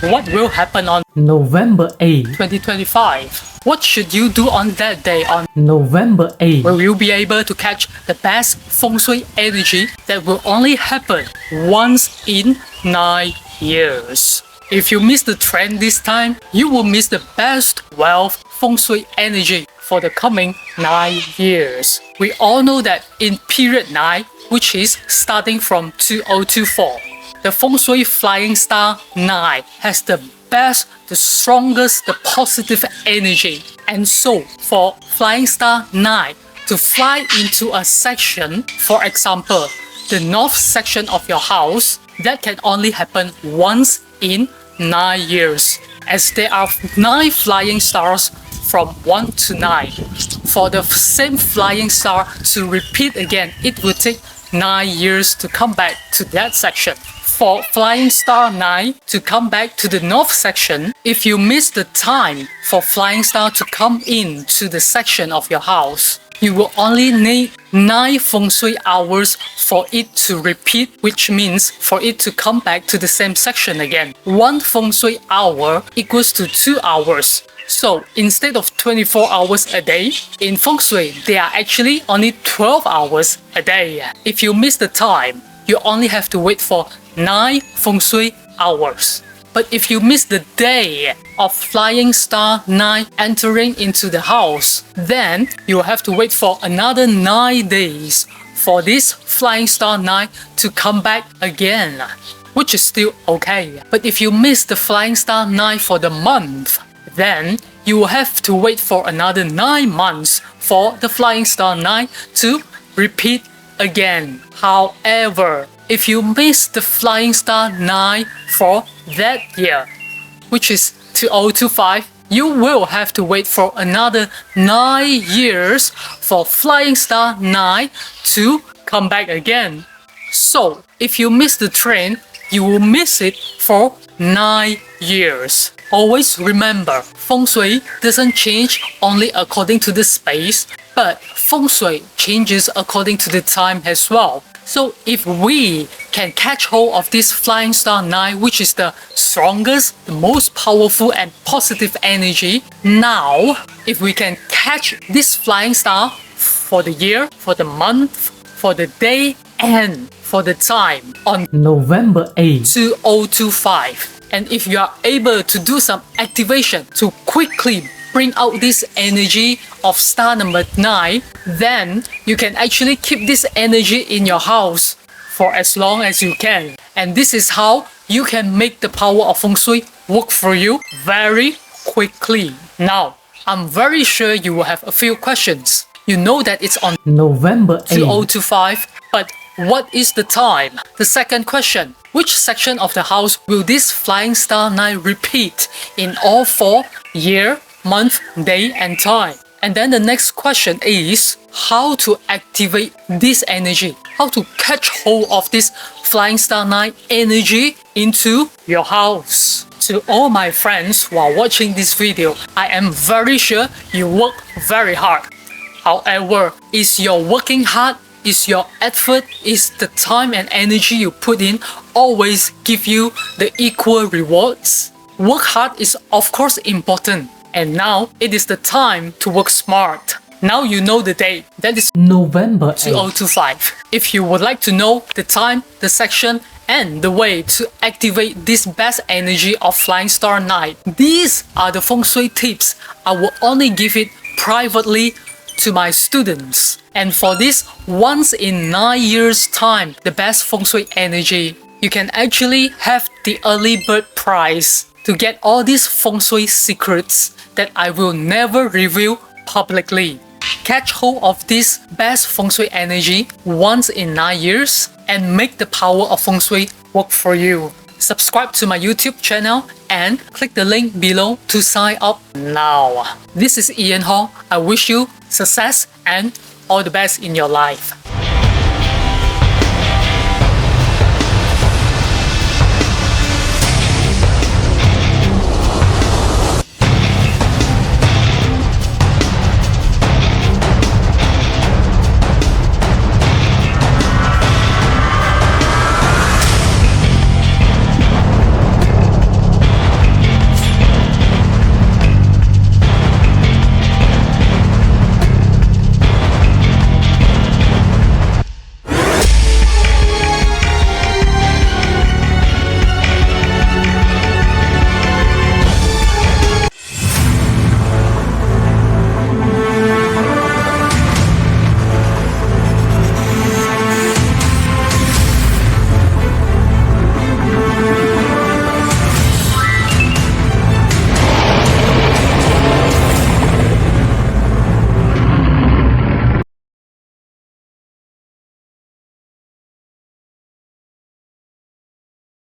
What will happen on November 8, 2025? What should you do on that day on November 8, Will you be able to catch the best Feng Shui energy that will only happen once in 9 years? If you miss the trend this time, you will miss the best wealth Feng Shui energy for the coming 9 years. We all know that in period 9, which is starting from 2024, the Feng Shui flying star 9 has the best, the strongest, the positive energy. And so for flying star 9 to fly into a section, for example, the north section of your house, that can only happen once in 9 years, as there are 9 flying stars from 1 to 9. For the same flying star to repeat again, it will take 9 years to come back to that section. For flying star 9 to come back to the north section, if you miss the time for flying star to come in to the section of your house, you will only need 9 Feng Shui hours for it to repeat, which means for it to come back to the same section again. 1 Feng Shui hour equals to 2 hours. So instead of 24 hours a day, in Feng Shui, there are actually only 12 hours a day. If you miss the time, you only have to wait for 9 Feng Shui hours. But if you miss the day of flying star 9 entering into the house, then you will have to wait for another 9 days for this flying star 9 to come back again, which is still okay. But if you miss the flying star 9 for the month, then you will have to wait for another 9 months for the flying star 9 to repeat again. However, if you miss the flying star 9 for that year, which is 2025, you will have to wait for another 9 years for flying star 9 to come back again. So, if you miss the train, you will miss it for 9 years. Always remember, Feng Shui doesn't change only according to the space, but Feng Shui changes according to the time as well. So if we can catch hold of this flying star 9, which is the strongest, the most powerful and positive energy, now if we can catch this flying star for the year, for the month, for the day, and for the time on November 8, 2025, and if you are able to do some activation to quickly bring out this energy of star number 9, then you can actually keep this energy in your house for as long as you can. And this is how you can make the power of Feng Shui work for you very quickly. Now, I'm very sure you will have a few questions. You know that it's on November 8, 2025, but what is the time? The second question, which section of the house will this flying star 9 repeat in all 4 year, month, day, and time? And then the next question is how to activate this energy, how to catch hold of this flying star 9 energy into your house. To all my friends who are watching this video, I am very sure you work very hard. However, is your working hard, is your effort, is the time and energy you put in always give you the equal rewards? Work hard is of course important, and now it is the time to work smart. Now you know the date, that is November 8, 2025. If you would like to know the time, the section, and the way to activate this best energy of flying star 9, these are the Feng Shui tips I will only give it privately to my students. And for this once in 9 years time, the best Feng Shui energy, you can actually have the early bird prize to get all these Feng Shui secrets that I will never reveal publicly. Catch hold of this best Feng Shui energy once in 9 years and make the power of Feng Shui work for you. Subscribe to my YouTube channel and click the link below to sign up now. This is Ianho. I wish you success and all the best in your life.